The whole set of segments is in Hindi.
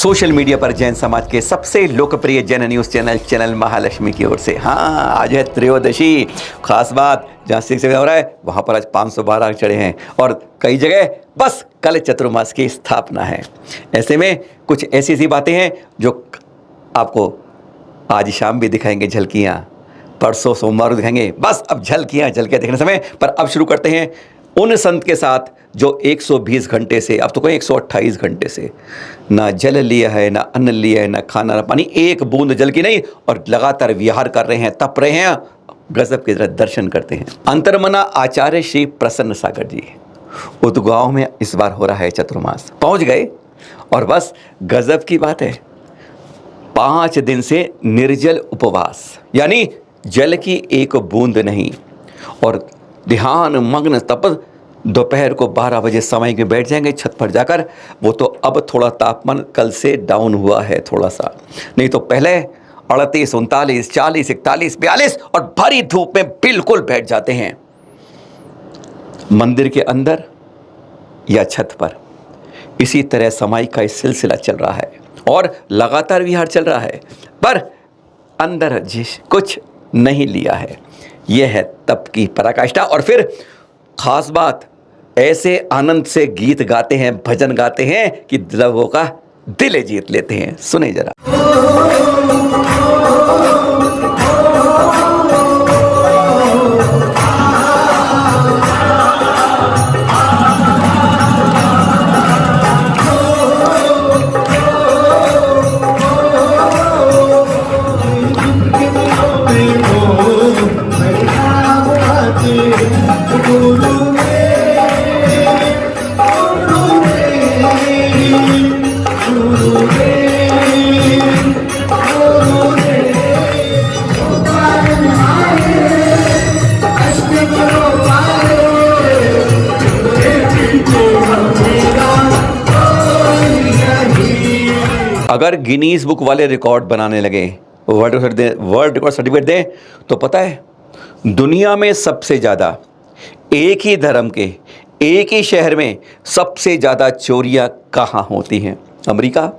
सोशल मीडिया पर जैन समाज के सबसे लोकप्रिय जैन न्यूज़ चैनल महालक्ष्मी की ओर से। हाँ, आज है त्रयोदशी। खास बात, जहाँ शिव हो रहा है वहाँ पर आज 512 चढ़े हैं और कई जगह बस कल चतुर्मास की स्थापना है। ऐसे में कुछ ऐसी ऐसी बातें हैं जो आपको आज शाम भी दिखाएंगे झलकियाँ, परसों सोमवार को दिखाएंगे। बस अब झलकियाँ देखने समय पर अब शुरू करते हैं उन संत के साथ जो 120 घंटे से, अब तो कोई 128 घंटे से ना जल लिया है, ना अन्न लिया है, ना खाना ना पानी, एक बूंद जल की नहीं, और लगातार विहार कर रहे हैं, तप रहे हैं। गजब की तरह दर्शन करते हैं। अंतर्मना आचार्य श्री प्रसन्न सागर जी उदगांव में इस बार हो रहा है चतुर्मास, पहुंच गए और बस गजब की बात है, 5 दिन से निर्जल उपवास, यानी जल की एक बूंद नहीं, और ध्यान मग्न तप। दोपहर को 12 बजे समय में बैठ जाएंगे छत पर जाकर। वो तो अब थोड़ा तापमान कल से डाउन हुआ है थोड़ा सा, नहीं तो पहले 38, 39, 40, 41, 42 और भरी धूप में बिल्कुल बैठ जाते हैं मंदिर के अंदर या छत पर। इसी तरह समय का इस सिलसिला चल रहा है और लगातार विहार चल रहा है, पर अंदर कुछ नहीं लिया है। यह है तप की पराकाष्ठा। और फिर खास बात, ऐसे आनंद से गीत गाते हैं, भजन गाते हैं कि लोगों का दिल जीत लेते हैं। सुने जरा। अगर गिनीज बुक वाले रिकॉर्ड बनाने लगे, वर्ल्ड रिकॉर्ड सर्टिफिकेट दें, तो पता है दुनिया में सबसे ज़्यादा एक ही धर्म के एक ही शहर में सबसे ज़्यादा चोरियां कहाँ होती हैं? अमेरिका,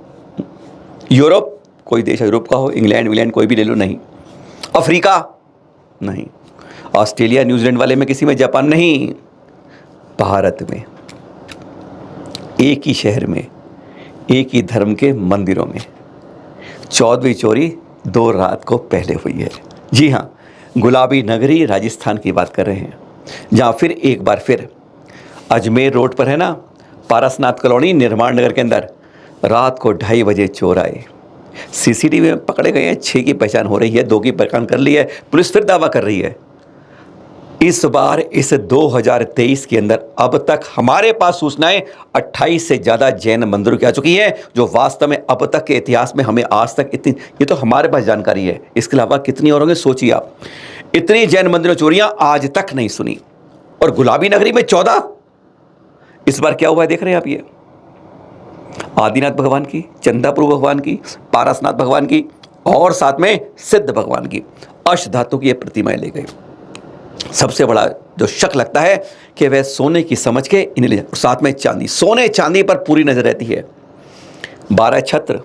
यूरोप, कोई देश यूरोप का हो, इंग्लैंड कोई भी ले लो, नहीं। अफ्रीका नहीं, ऑस्ट्रेलिया न्यूजीलैंड वाले में किसी में, जापान नहीं, भारत में एक ही शहर में एक ही धर्म के मंदिरों में 14वीं चोरी 2 रात को पहले हुई है। जी हाँ, गुलाबी नगरी राजस्थान की बात कर रहे हैं, जहाँ फिर एक बार फिर अजमेर रोड पर है ना, पारसनाथ कॉलोनी निर्माण नगर के अंदर रात को 2:30 बजे चोर आए। सीसीटीवी में पकड़े गए हैं, 6 की पहचान हो रही है, 2 की पहचान कर ली है। पुलिस फिर दावा कर रही है। इस बार इस 2023 के अंदर अब तक हमारे पास सूचनाएं 28 से ज़्यादा जैन मंदिरों की आ चुकी हैं, जो वास्तव में अब तक के इतिहास में हमें आज तक इतनी, ये तो हमारे पास जानकारी है, इसके अलावा कितनी और होंगे सोचिए आप। इतनी जैन मंदिरों चोरियां आज तक नहीं सुनी, और गुलाबी नगरी में 14। इस बार क्या हुआ है देख रहे हैं आप, ये आदिनाथ भगवान की, चंदापुर भगवान की, पारसनाथ भगवान की और साथ में सिद्ध भगवान की अष्टधातु की प्रतिमाएं ले गई। सबसे बड़ा जो शक लगता है कि वह सोने की समझ के इन्हें ले, साथ में चांदी, सोने चांदी पर पूरी नजर रहती है। 12 छत्र,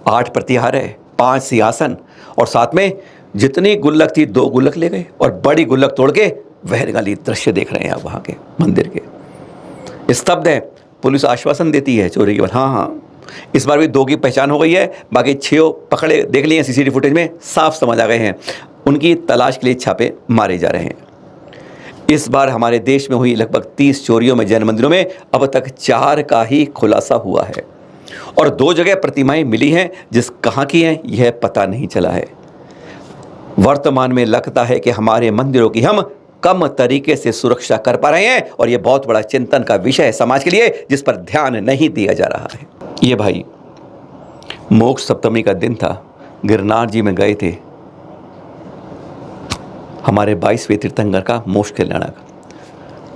8 प्रतिहार है, 5 सिंहासन, और साथ में जितनी गुल्लक थी 2 गुल्लक ले गए, और बड़ी गुल्लक तोड़ के वहरगाली दृश्य देख रहे हैं आप वहाँ के मंदिर के। स्तब्ध है। पुलिस आश्वासन देती है चोरी के बाद, हाँ, इस बार भी 2 की पहचान हो गई है, बाकी 6 पकड़े देख लिए सीसीटीवी फुटेज में, साफ समझ आ गए हैं। उनकी तलाश के लिए छापे मारे जा रहे हैं। इस बार हमारे देश में हुई लगभग 30 चोरियों में जैन मंदिरों में अब तक 4 का ही खुलासा हुआ है, और 2 जगह प्रतिमाएं मिली हैं, जिस कहाँ की हैं यह पता नहीं चला है। वर्तमान में लगता है कि हमारे मंदिरों की हम कम तरीके से सुरक्षा कर पा रहे हैं, और यह बहुत बड़ा चिंतन का विषय है समाज के लिए, जिस पर ध्यान नहीं दिया जा रहा है। ये भाई, मोक्ष सप्तमी का दिन था, गिरनार जी में गए थे हमारे 22वें तीर्थंकर का मोक्ष कल्याणक,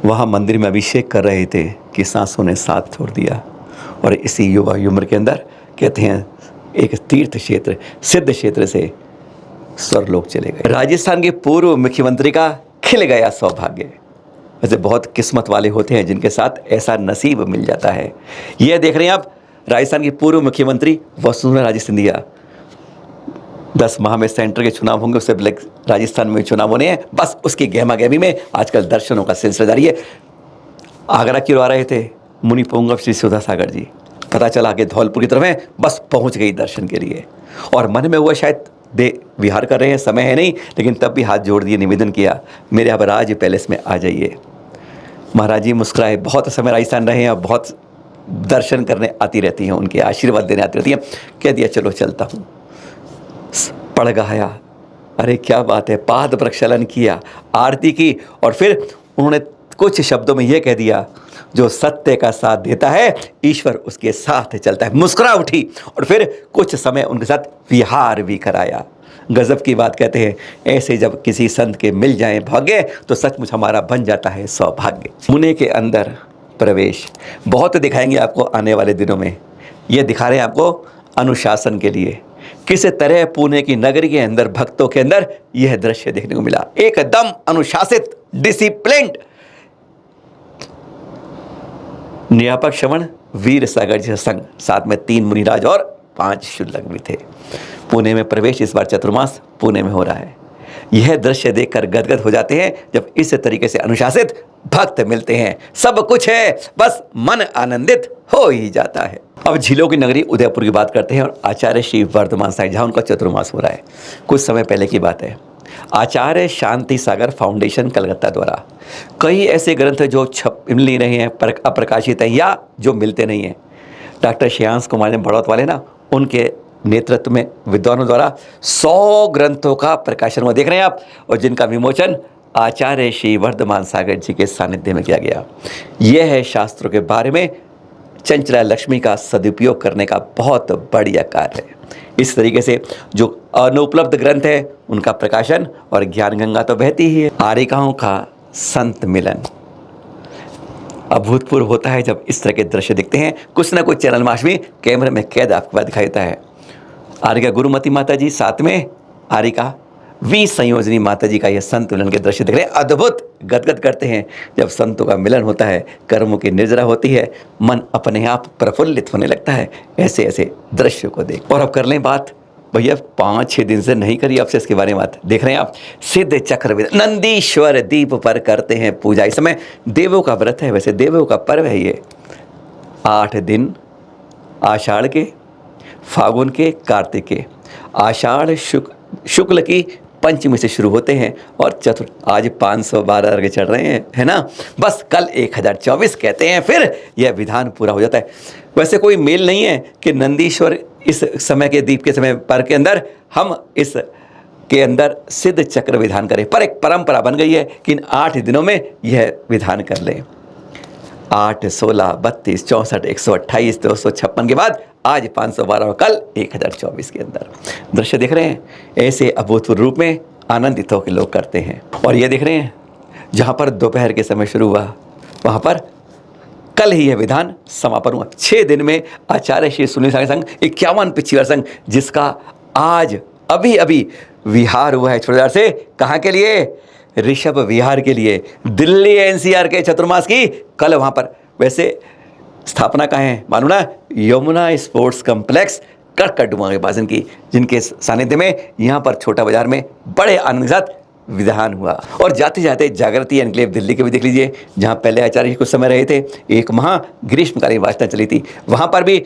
वहाँ मंदिर में अभिषेक कर रहे थे कि सांसों ने साथ छोड़ दिया, और इसी युवा उम्र के अंदर कहते हैं एक तीर्थ क्षेत्र, सिद्ध क्षेत्र से स्वर्गलोक चले गए। राजस्थान के पूर्व मुख्यमंत्री का खिल गया सौभाग्य। वैसे बहुत किस्मत वाले होते हैं जिनके साथ ऐसा नसीब मिल जाता है। यह देख रहे हैं आप, राजस्थान की पूर्व मुख्यमंत्री वसुंधरा राजे सिंधिया। 10 माह में सेंटर के चुनाव होंगे, उससे पहले राजस्थान में चुनाव होने हैं, बस उसकी गहमा गहमी में आजकल दर्शनों का सिलसिला जारी है। आगरा क्यों आ रहे थे मुनि पुंगव श्री सुधा सागर जी, पता चला कि धौलपुर की तरफ है, बस पहुंच गई दर्शन के लिए। और मन में हुआ शायद दे विहार कर रहे हैं, समय है नहीं, लेकिन तब भी हाथ जोड़ दिए, निवेदन किया मेरे अब राज पैलेस में आ जाइए। महाराज जी मुस्कुराए, बहुत समय राजस्थान रहे हैं, बहुत दर्शन करने आती रहती हैं, उनके आशीर्वाद देने आती रहती हैं। कह दिया चलो चलता हूँ। पढ़ गया, अरे क्या बात है, पाद प्रक्षालन किया, आरती की, और फिर उन्होंने कुछ शब्दों में यह कह दिया, जो सत्य का साथ देता है ईश्वर उसके साथ चलता है। मुस्कुरा उठी और फिर कुछ समय उनके साथ विहार भी कराया। गजब की बात कहते हैं, ऐसे जब किसी संत के मिल जाएं भाग्य तो सचमुच हमारा बन जाता है सौभाग्य। मुने के अंदर प्रवेश बहुत दिखाएंगे आपको आने वाले दिनों में। ये दिखा रहे हैं आपको अनुशासन के लिए, किस तरह पुणे की नगरी के अंदर भक्तों के अंदर यह दृश्य देखने को मिला, एकदम अनुशासित, डिसिप्लिन्ड। नियापक श्रवण वीर सागर जी संग, साथ में 3 मुनिराज और 5 शुल्लक भी थे। पुणे में प्रवेश इस बार चतुर्मास पुणे में हो रहा है। यह दृश्य देखकर गदगद हो जाते हैं जब इस तरीके से अनुशासित भक्त मिलते हैं। सब कुछ है, बस मन आनंदित हो ही जाता है। अब झीलों की नगरी उदयपुर की बात करते हैं और आचार्य श्री वर्धमान साईं, जहाँ उनका चतुर्मास हो रहा है। कुछ समय पहले की बात है। आचार्य शांति सागर फाउंडेशन कलकत्ता द्वारा कई ऐसे ग्रंथ जो छप नहीं रहे हैं, अप्रकाशित हैं या जो मिलते नहीं हैं, डॉक्टर श्रेयांश कुमार ने बड़ौत वाले ना, उनके नेतृत्व में विद्वानों द्वारा 100 ग्रंथों का प्रकाशन हुआ, देख रहे हैं आप, और जिनका विमोचन आचार्य श्री वर्धमान सागर जी के सानिध्य में किया गया। यह है शास्त्रों के बारे में चंचला लक्ष्मी का सदुपयोग करने का बहुत बढ़िया कार्य है। इस तरीके से जो अनुपलब्ध ग्रंथ है उनका प्रकाशन, और ज्ञान गंगा तो बहती ही है। आरिकाओं का संत मिलन अभूतपूर्व होता है जब इस तरह के दृश्य दिखते हैं। कुछ ना कुछ चैनल माशवी कैमरे में कैद आपको दिखाई देता है। आरिका गुरुमती माता जी, साथ में आरिका वी संयोजनी माता जी का यह संत मिलन के दृश्य दिख रहे हैं। अद्भुत, गदगद करते हैं जब संतों का मिलन होता है, कर्मों की निर्जरा होती है, मन अपने आप प्रफुल्लित होने लगता है ऐसे ऐसे दृश्यों को देख। और अब कर लें बात, भैया 5-6 दिन से नहीं करी आपसे इसके बारे में बात। देख रहे हैं आप, सिद्ध चक्र नंदीश्वर दीप पर करते हैं पूजा। इस समय देवों का व्रत है, वैसे देवों का पर्व है ये। 8 दिन आषाढ़ के, फागुन के, कार्तिक के। आषाढ़ शुक्ल की पंचमी से शुरू होते हैं और आज 512 अर्घ्य चढ़ रहे हैं, है ना। बस कल 1024 कहते हैं, फिर यह विधान पूरा हो जाता है। वैसे कोई मेल नहीं है कि नंदीश्वर इस समय के दीप के समय पर के अंदर हम इस के अंदर सिद्ध चक्र विधान करें, पर एक परंपरा बन गई है कि इन 8 दिनों में यह विधान कर लें। 8, 16, 32, 64, 128, 256 के बाद आज 512 और कल 1024 के अंदर दृश्य देख रहे हैं। ऐसे अभूतपूर्व रूप में आनंदित होकर लोग करते हैं। और ये देख रहे हैं, जहाँ पर दोपहर के समय शुरू हुआ, वहाँ पर कल ही यह विधान समापन हुआ। 6 दिन में आचार्य श्री सुनील सागर संघ 51 पिछवाड़ संघ, जिसका आज अभी अभी विहार हुआ है छोड़दार से। कहाँ के लिए? ऋषभ विहार के लिए। दिल्ली एनसीआर के चतुर्मास की कल वहाँ पर, वैसे स्थापना कहाँ है मालूम ना, यमुना स्पोर्ट्स कम्प्लेक्स कड़कड़डुमा के पास इनकी, जिनके सानिध्य में यहाँ पर छोटा बाजार में बड़े आनंद के साथ विधान हुआ। और जाते जाते जागृति एनक्लेव दिल्ली के भी देख लीजिए, जहाँ पहले आचार्य कुछ समय रहे थे। 1 माह ग्रीष्मकालीन वाचना चली थी, वहाँ पर भी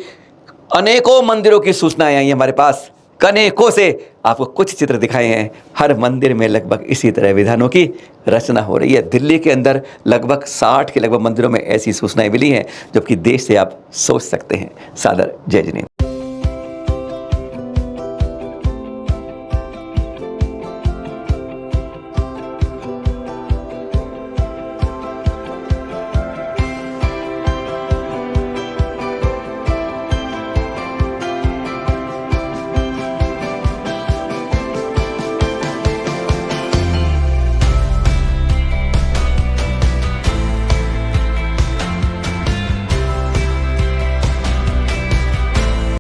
अनेकों मंदिरों की सूचनाएं आई हमारे पास। कनेकों से आपको कुछ चित्र दिखाए हैं। हर मंदिर में लगभग इसी तरह विधानों की रचना हो रही है। दिल्ली के अंदर लगभग 60 के लगभग मंदिरों में ऐसी सूचनाएं मिली हैं, जबकि देश से आप सोच सकते हैं। सादर जय जिनेंद्र।